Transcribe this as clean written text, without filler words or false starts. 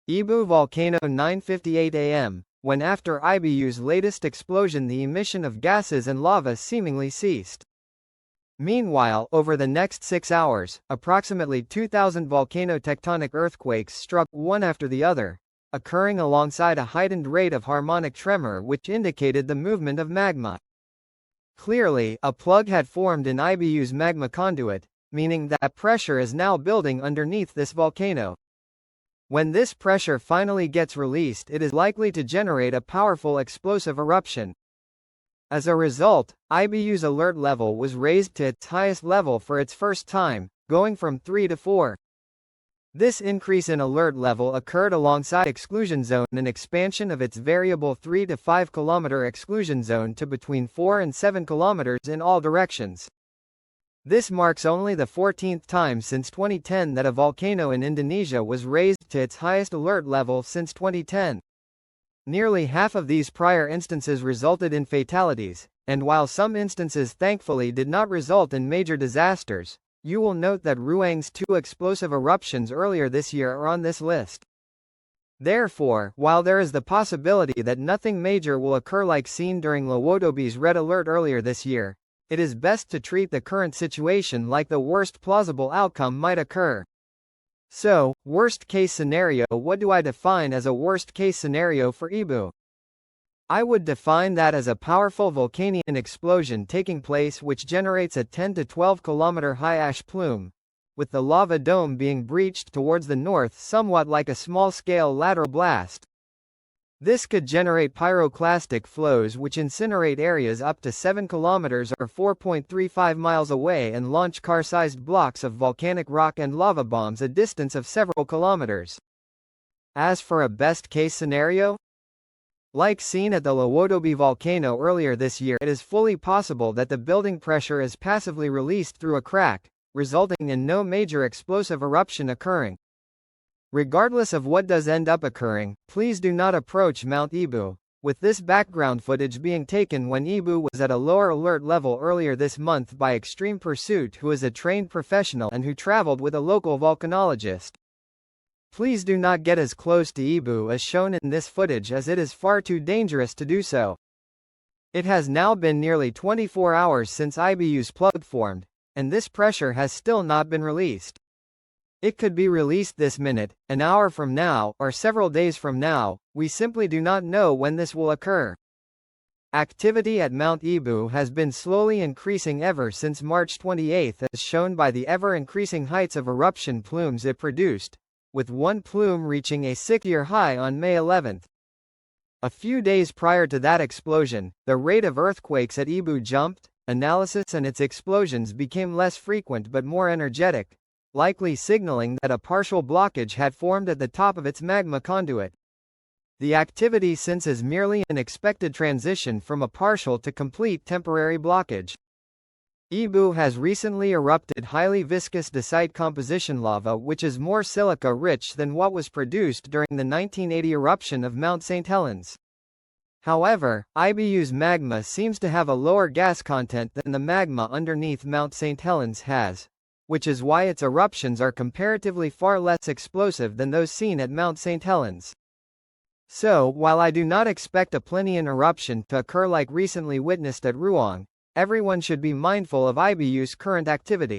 Ibu Volcano 9:58 am, when after Ibu's latest explosion the emission of gases and lava seemingly ceased. Meanwhile, over the next 6 hours, approximately 2,000 volcano-tectonic earthquakes struck, one after the other, occurring alongside a heightened rate of harmonic tremor which indicated the movement of magma. Clearly, a plug had formed in Ibu's magma conduit, meaning that pressure is now building underneath this volcano. When this pressure finally gets released, it is likely to generate a powerful explosive eruption. As a result, Ibu's alert level was raised to its highest level for its first time, going from 3 to 4. This increase in alert level occurred alongside exclusion zone and expansion of its variable 3 to 5 km exclusion zone to between 4 and 7 km in all directions. This marks only the 14th time since 2010 that a volcano in Indonesia was raised to its highest alert level since 2010. Nearly half of these prior instances resulted in fatalities, and while some instances thankfully did not result in major disasters, you will note that Ruang's 2 explosive eruptions earlier this year are on this list. Therefore, while there is the possibility that nothing major will occur like seen during Lowodobi's red alert earlier this year, it is best to treat the current situation like the worst plausible outcome might occur. So, worst-case scenario. What do I define as a worst-case scenario for Ibu? I would define that as a powerful volcanic explosion taking place which generates a 10 to 12 km high ash plume, with the lava dome being breached towards the north somewhat like a small-scale lateral blast. This could generate pyroclastic flows which incinerate areas up to 7 km or 4.35 miles away and launch car-sized blocks of volcanic rock and lava bombs a distance of several kilometers. As for a best-case scenario, like seen at the Lowodobi volcano earlier this year, it is fully possible that the building pressure is passively released through a crack, resulting in no major explosive eruption occurring. Regardless of what does end up occurring, please do not approach Mount Ibu, with this background footage being taken when Ibu was at a lower alert level earlier this month by Extreme Pursuit, who is a trained professional and who traveled with a local volcanologist. Please do not get as close to Ibu as shown in this footage as it is far too dangerous to do so. It has now been nearly 24 hours since Ibu's plug formed, and this pressure has still not been released. It could be released this minute, an hour from now, or several days from now. We simply do not know when this will occur. Activity at Mount Ibu has been slowly increasing ever since March 28, as shown by the ever-increasing heights of eruption plumes it produced, with one plume reaching a 6-year high on May 11. A few days prior to that explosion, the rate of earthquakes at Ibu jumped, analysis and its explosions became less frequent but more energetic, likely signaling that a partial blockage had formed at the top of its magma conduit. The activity since is merely an expected transition from a partial to complete temporary blockage. Ibu has recently erupted highly viscous dacite composition lava which is more silica-rich than what was produced during the 1980 eruption of Mount St. Helens. However, Ibu's magma seems to have a lower gas content than the magma underneath Mount St. Helens has, which is why its eruptions are comparatively far less explosive than those seen at Mount St. Helens. So, while I do not expect a Plinian eruption to occur like recently witnessed at Ruang, everyone should be mindful of Ibu's current activity.